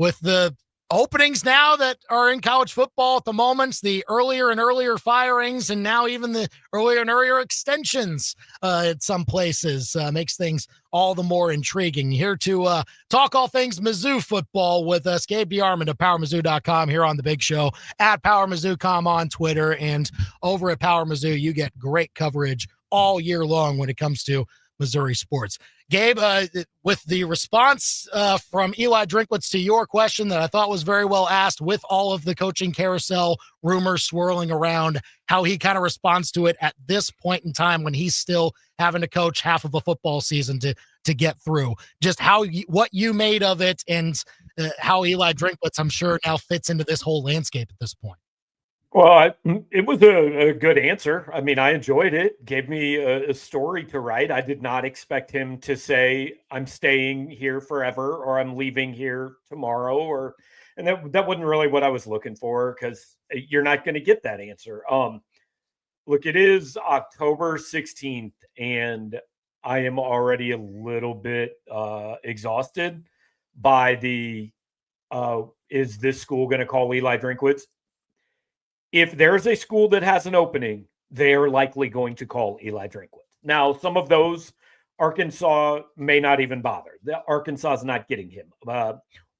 with the openings now that are in college football at the moment, the earlier and earlier firings, and now even the earlier and earlier extensions at some places makes things all the more intriguing. Here to talk all things Mizzou football with us, Gabe DeArmond of PowerMizzou.com here on The Big Show, at PowerMizzou.com on Twitter, and over at PowerMizzou, you get great coverage all year long when it comes to Missouri sports. Gabe, with the response from Eli Drinkwitz to your question that I thought was very well asked, with all of the coaching carousel rumors swirling around, how he kind of responds to it at this point in time when he's still having to coach half of a football season to get through, just what you made of it, and how Eli Drinkwitz, I'm sure, now fits into this whole landscape at this point. Well, it was a good answer. I mean, I enjoyed it. Gave me a story to write. I did not expect him to say, I'm staying here forever, or I'm leaving here tomorrow, and that wasn't really what I was looking for, because you're not going to get that answer. Look, it is October 16th, and I am already a little bit exhausted by is this school going to call Eli Drinkwitz? If there's a school that has an opening, they're likely going to call Eli Drinkwitz. Now, some of those, Arkansas may not even bother. Arkansas is not getting him.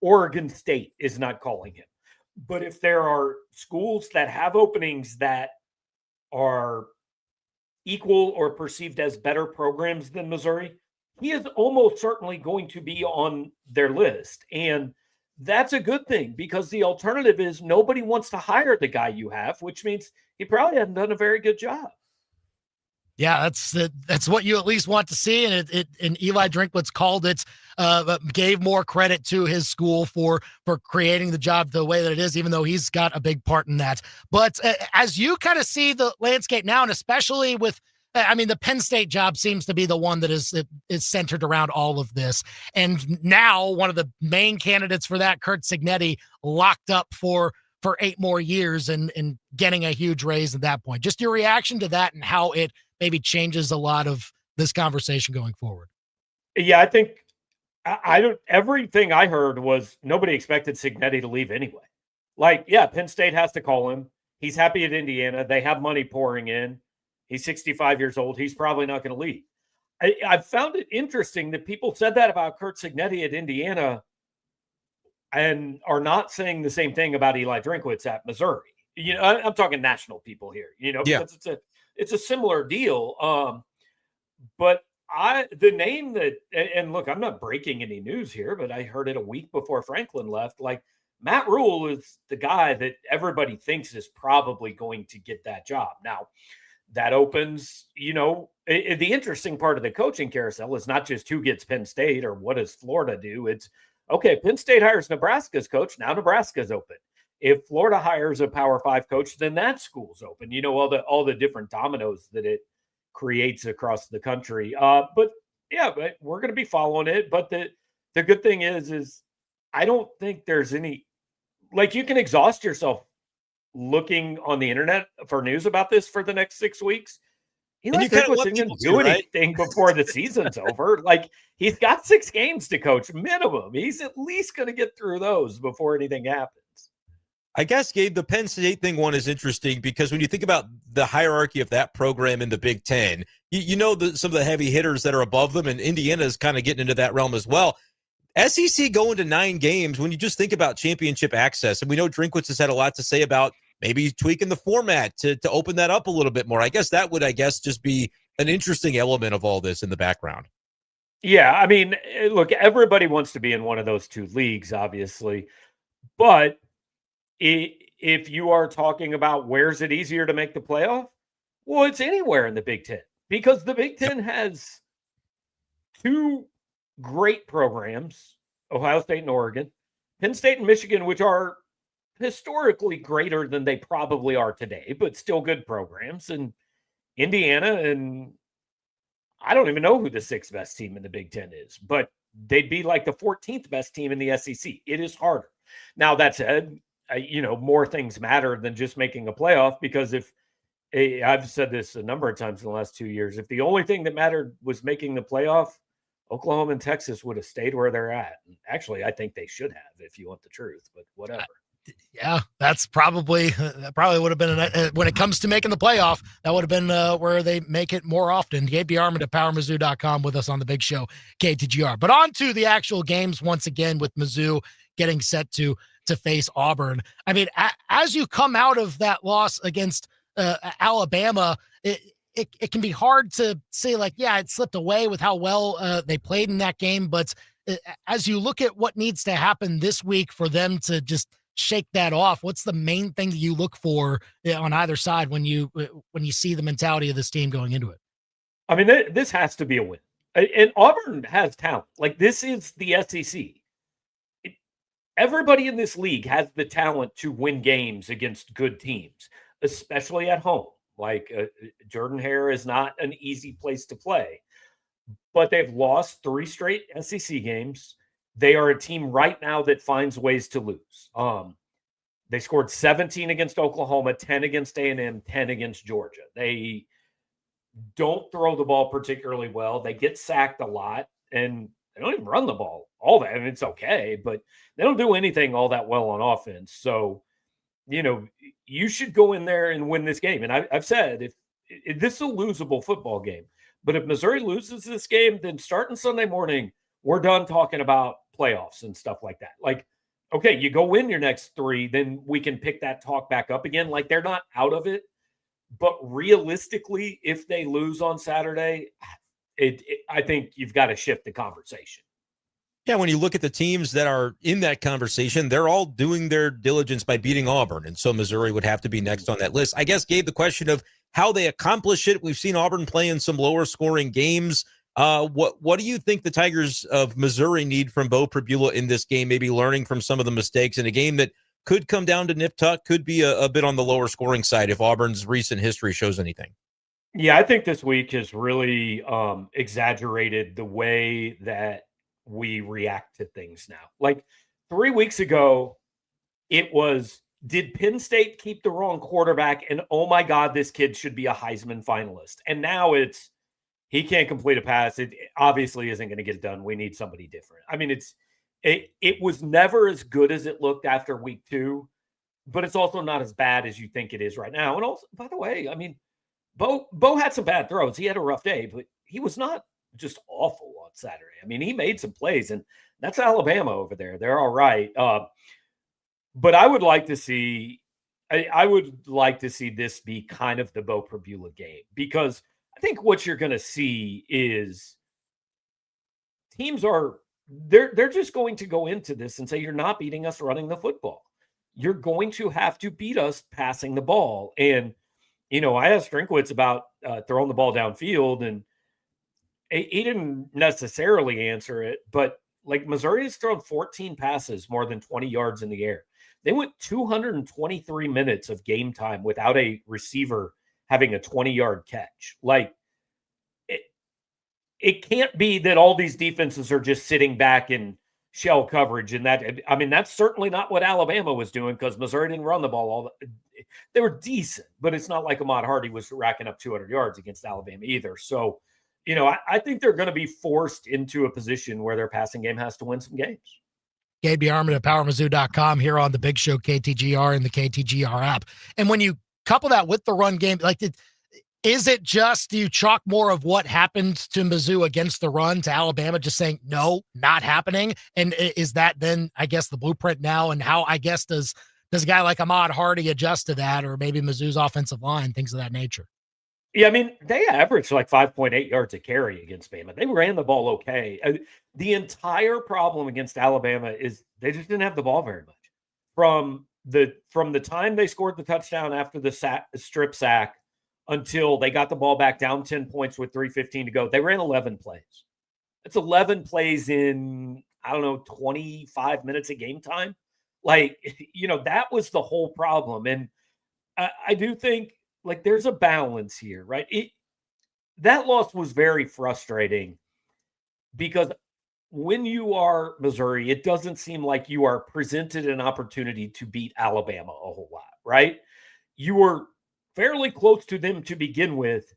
Oregon State is not calling him. But if there are schools that have openings that are equal or perceived as better programs than Missouri, he is almost certainly going to be on their list. And that's a good thing, because the alternative is nobody wants to hire the guy you have, which means he probably hasn't done a very good job. Yeah, that's what you at least want to see, and Eli Drinkwitz called it, gave more credit to his school for creating the job the way that it is, even though he's got a big part in that. But as you kind of see the landscape now, and especially with, I mean, the Penn State job seems to be the one that is centered around all of this. And now one of the main candidates for that, Curt Cignetti, locked up for 8 more years and getting a huge raise at that point. Just your reaction to that and how it maybe changes a lot of this conversation going forward. Yeah, I think everything I heard was nobody expected Cignetti to leave anyway. Like, yeah, Penn State has to call him. He's happy at Indiana. They have money pouring in. He's 65 years old. He's probably not going to leave. I found it interesting that people said that about Curt Cignetti at Indiana and are not saying the same thing about Eli Drinkwitz at Missouri. You know, I'm talking national people here, because it's a similar deal. But the name that, and look, I'm not breaking any news here, but I heard it a week before Franklin left. Like, Matt Rule is the guy that everybody thinks is probably going to get that job. Now, that opens, the interesting part of the coaching carousel is not just who gets Penn State or what does Florida do. It's, okay, Penn State hires Nebraska's coach. Now Nebraska's open. If Florida hires a Power 5 coach, then that school's open. All the different dominoes that it creates across the country. But we're going to be following it. But the good thing is I don't think there's any, like, you can exhaust yourself looking on the internet for news about this for the next 6 weeks. Eli Drinkwitz isn't going to do anything before the season's over. Like, he's got 6 games to coach minimum. He's at least going to get through those before anything happens. I guess, Gabe, the Penn State thing one is interesting because when you think about the hierarchy of that program in the Big Ten, some of the heavy hitters that are above them, and Indiana is kind of getting into that realm as well. SEC going to 9 games, when you just think about championship access, and we know Drinkwitz has had a lot to say about maybe tweaking the format to open that up a little bit more. I guess that would, just be an interesting element of all this in the background. Yeah, I mean, look, everybody wants to be in one of those 2 leagues, obviously. But if you are talking about where's it easier to make the playoff, well, it's anywhere in the Big Ten, because the Big Ten has 2 great programs, Ohio State and Oregon, Penn State and Michigan, which are historically greater than they probably are today, but still good programs, and Indiana, and I don't even know who the 6th best team in the Big Ten is, but they'd be like the 14th best team in the SEC. It is harder. Now, that said, more things matter than just making a playoff, because I've said this a number of times in the last 2 years, if the only thing that mattered was making the playoff, Oklahoma and Texas would have stayed where they're at. And actually, I think they should have, if you want the truth, but whatever. Yeah, that's probably would have been when it comes to making the playoff, that would have been where they make it more often. Gabe DeArmond at PowerMizzou.com with us on the big show, KTGR. But on to the actual games once again with Mizzou getting set to face Auburn. I mean, as you come out of that loss against Alabama, it can be hard to say like, yeah, it slipped away with how well they played in that game. But as you look at what needs to happen this week for them to just shake that off, what's the main thing that you look for on either side when you see the mentality of this team going into it? I mean, this has to be a win. And Auburn has talent. Like, this is the SEC. Everybody in this league has the talent to win games against good teams, especially at home. Like, Jordan-Hare is not an easy place to play. But they've lost 3 straight SEC games. They are a team right now that finds ways to lose. They scored 17 against Oklahoma, 10 against A&M, 10 against Georgia. They don't throw the ball particularly well. They get sacked a lot, and they don't even run the ball all that. I mean, it's okay, but they don't do anything all that well on offense. So, you should go in there and win this game. And I've said, if this is a losable football game, but if Missouri loses this game, then starting Sunday morning, we're done talking about playoffs and stuff like that. Like, okay, you go win your next 3, then we can pick that talk back up again. Like, they're not out of it. But realistically, if they lose on Saturday, I think you've got to shift the conversation. Yeah, when you look at the teams that are in that conversation, they're all doing their diligence by beating Auburn. And so Missouri would have to be next on that list. I guess, Gabe, the question of how they accomplish it, we've seen Auburn play in some lower scoring games. What do you think the Tigers of Missouri need from Bo Pribula in this game, maybe learning from some of the mistakes in a game that could come down to nip-tuck, could be a bit on the lower scoring side if Auburn's recent history shows anything? Yeah, I think this week has really exaggerated the way that we react to things now. Like 3 weeks ago, it was, did Penn State keep the wrong quarterback? And oh my God, this kid should be a Heisman finalist. And now it's, he can't complete a pass. It obviously isn't going to get it done. We need somebody different. I mean, it was never as good as it looked after week 2, but it's also not as bad as you think it is right now. And also, by the way, I mean, Bo had some bad throws. He had a rough day, but he was not just awful on Saturday. I mean, he made some plays, and that's Alabama over there. They're all right. But I would like to see, this be kind of the Bo Pribula game, because I think what you're going to see is teams they're just going to go into this and say, you're not beating us running the football. You're going to have to beat us passing the ball. And, I asked Drinkwitz about throwing the ball downfield, and he didn't necessarily answer it, but like Missouri has thrown 14 passes more than 20 yards in the air. They went 223 minutes of game time without a receiver having a 20-yard catch. Like, it can't be that all these defenses are just sitting back in shell coverage. And that's certainly not what Alabama was doing, because Missouri didn't run the ball they were decent, but it's not like Ahmad Hardy was racking up 200 yards against Alabama either. So, I think they're going to be forced into a position where their passing game has to win some games. Gabe DeArmond at PowerMizzou.com here on the big show, KTGR and the KTGR app. And when you couple that with the run game, like, is it just, do you chalk more of what happened to Mizzou against the run to Alabama just saying, no, not happening? And is that then, I guess, the blueprint now? And how, I guess, does a guy like Ahmad Hardy adjust to that, or maybe Mizzou's offensive line, things of that nature? Yeah, I mean, they averaged like 5.8 yards a carry against Bama. They ran the ball okay. The entire problem against Alabama is they just didn't have the ball very much. From the time they scored the touchdown after the strip sack until they got the ball back down 10 points with 3:15 to go, they ran 11 plays. That's 11 plays in, 25 minutes of game time. Like, that was the whole problem. And I do think, like, there's a balance here, right? That loss was very frustrating because when you are Missouri, it doesn't seem like you are presented an opportunity to beat Alabama a whole lot, right? You were fairly close to them to begin with,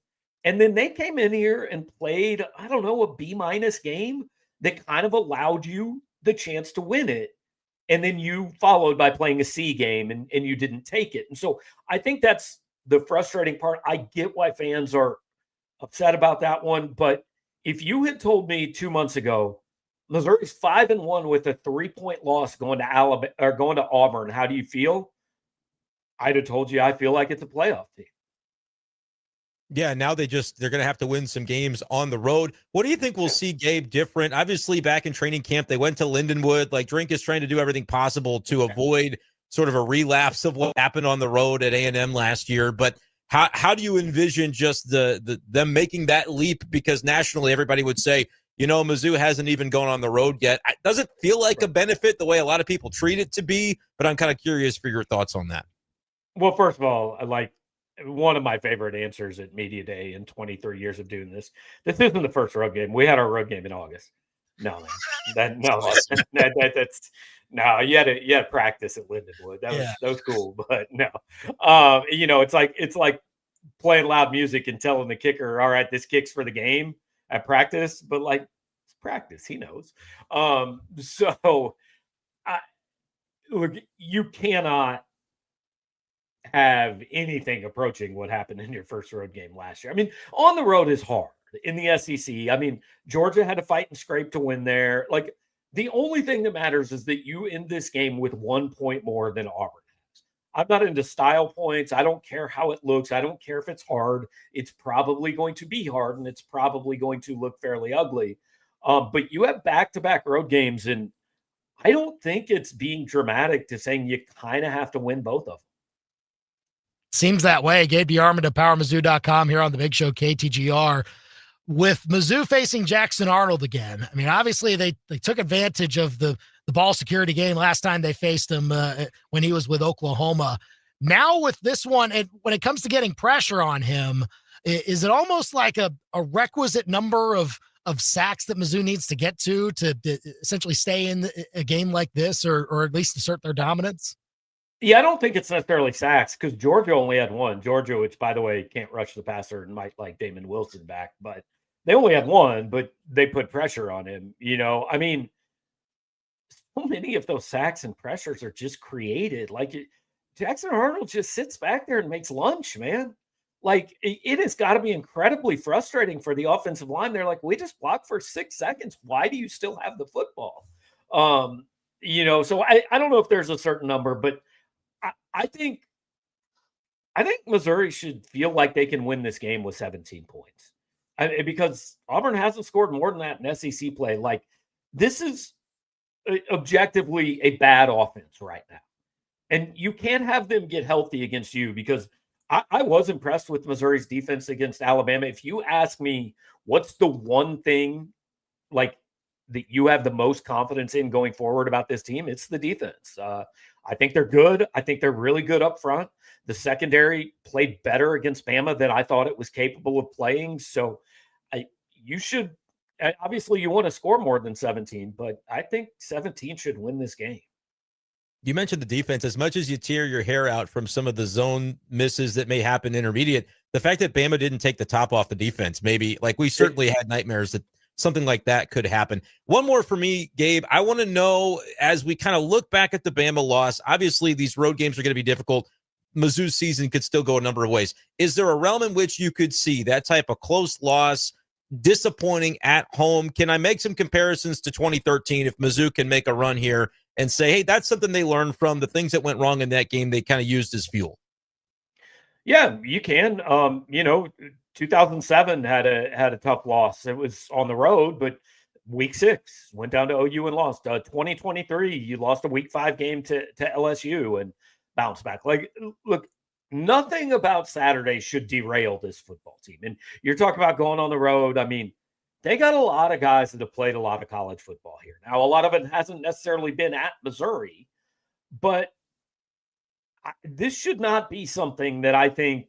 And then they came in here and played, I don't know, a B- game that kind of allowed you the chance to win it. And then you followed by playing a C game and you didn't take it. And so I think that's the frustrating part. I get why fans are upset about that one. But if you had told me 2 months ago, Missouri's 5-1 with a 3-point loss going to Alabama or going to Auburn, how do you feel? I'd have told you I feel like it's a playoff team. Yeah, now they're going to have to win some games on the road. What do you think we'll see, Gabe, different? Obviously, back in training camp, they went to Lindenwood. Like, Drink is trying to do everything possible to avoid sort of a relapse of what happened on the road at A&M last year. But how do you envision just them making that leap? Because nationally, everybody would say, Mizzou hasn't even gone on the road yet. It doesn't feel like a benefit the way a lot of people treat it to be, but I'm kind of curious for your thoughts on that. Well, first of all, one of my favorite answers at Media Day in 23 years of doing this. This isn't the first road game. We had our road game in August. No, man. That's no. You had to practice at Lindenwood. That was cool, but no. It's like playing loud music and telling the kicker, "All right, this kick's for the game at practice." But it's practice. He knows. Look, you cannot have anything approaching what happened in your first road game last year. I mean, on the road is hard in the SEC. I mean, Georgia had to fight and scrape to win there. The only thing that matters is that you end this game with 1 point more than Auburn has. I'm not into style points. I don't care how it looks. I don't care if it's hard. It's probably going to be hard, and it's probably going to look fairly ugly. But you have back-to-back road games, and I don't think it's being dramatic to saying you kind of have to win both of them. Seems that way. Gabe DeArmond of PowerMizzou.com here on the big show KTGR. With Mizzou facing Jackson Arnold again, I mean, obviously they took advantage of the ball security game last time they faced him when he was with Oklahoma. Now with this one, and when it comes to getting pressure on him, is it almost like a requisite number of sacks that Mizzou needs to get to essentially stay in a game like this or at least assert their dominance? Yeah, I don't think it's necessarily sacks because Georgia only had one. Georgia, which, by the way, can't rush the passer and might like Damon Wilson back, but they only had one, but they put pressure on him. I mean, so many of those sacks and pressures are just created. Jackson Arnold just sits back there and makes lunch, man. It has got to be incredibly frustrating for the offensive line. They're like, we just blocked for 6 seconds. Why do you still have the football? So I don't know if there's a certain number, but I think Missouri should feel like they can win this game with 17 points. Because Auburn hasn't scored more than that in SEC play. This is objectively a bad offense right now. And you can't have them get healthy against you because I was impressed with Missouri's defense against Alabama. If you ask me what's the one thing that you have the most confidence in going forward about this team, it's the defense. I think they're good. I think they're really good up front. The secondary played better against Bama than I thought it was capable of playing. So you should obviously you want to score more than 17, but I think 17 should win this game. You mentioned the defense. As much as you tear your hair out from some of the zone misses that may happen intermediate, the fact that Bama didn't take the top off the defense, maybe we certainly had nightmares that something like that could happen. One more for me, Gabe. I want to know, as we kind of look back at the Bama loss, obviously these road games are going to be difficult. Mizzou's season could still go a number of ways. Is there a realm in which you could see that type of close loss, disappointing at home? Can I make some comparisons to 2013 if Mizzou can make a run here and say, hey, that's something they learned from the things that went wrong in that game they kind of used as fuel? Yeah, you can. 2007 had a tough loss. It was on the road, but week 6 went down to OU and lost. 2023, you lost a week 5 game to LSU and bounced back. Look, nothing about Saturday should derail this football team. And you're talking about going on the road. I mean, they got a lot of guys that have played a lot of college football here. Now, a lot of it hasn't necessarily been at Missouri, but this should not be something that I think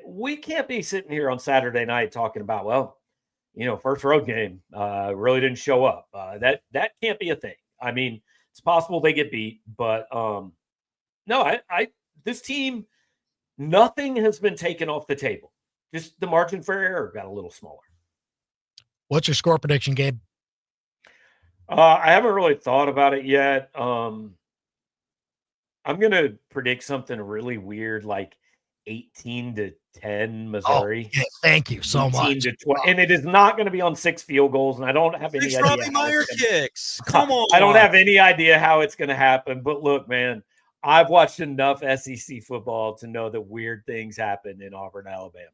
we can't be sitting here on Saturday night talking about, first road game really didn't show up. That can't be a thing. I mean, it's possible they get beat, but no, this team, nothing has been taken off the table. just the margin for error got a little smaller. What's your score prediction, Gabe? I haven't really thought about it yet. I'm going to predict something really weird, like 18-10 Missouri. Yeah, thank you so much. And it is not going to be on 6 field goals, and I don't have any idea. Robbie Meyer kicks. Come on. I don't have any idea how it's going to happen. But look, man, I've watched enough SEC football to know that weird things happen in Auburn, Alabama.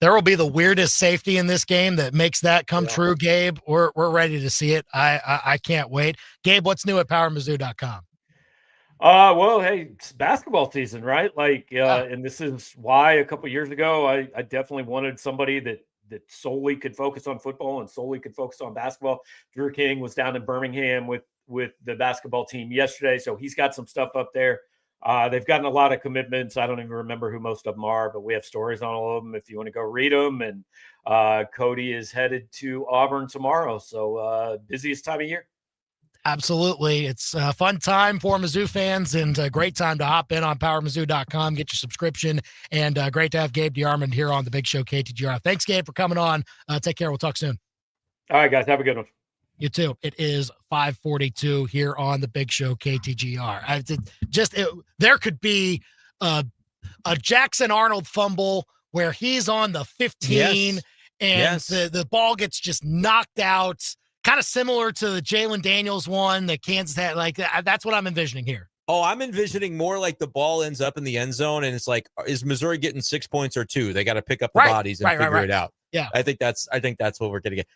There will be the weirdest safety in this game that makes that come true, Gabe. We're ready to see it. I can't wait. Gabe, what's new at PowerMizzou.com? Well, hey, it's basketball season, right? And this is why a couple years ago I definitely wanted somebody that solely could focus on football and solely could focus on basketball. Drew King was down in Birmingham with the basketball team yesterday, so he's got some stuff up there. They've gotten a lot of commitments. I don't even remember who most of them are, but we have stories on all of them if you want to go read them. And Cody is headed to Auburn tomorrow, so busiest time of year. Absolutely. It's a fun time for Mizzou fans and a great time to hop in on PowerMizzou.com, get your subscription, and great to have Gabe DeArmond here on the Big Show KTGR. Thanks, Gabe, for coming on. Take care. We'll talk soon. All right, guys. Have a good one. You too. It is 5:42 here on the Big Show KTGR. There could be a Jackson Arnold fumble where he's on the 15 and the ball gets just knocked out, kind of similar to the Jalen Daniels one that Kansas had. Like that's what I'm envisioning here. Oh, I'm envisioning more like the ball ends up in the end zone, and it's like, is Missouri getting 6 points or 2? They got to pick up the bodies and figure it out. Yeah, I think that's what we're going to get.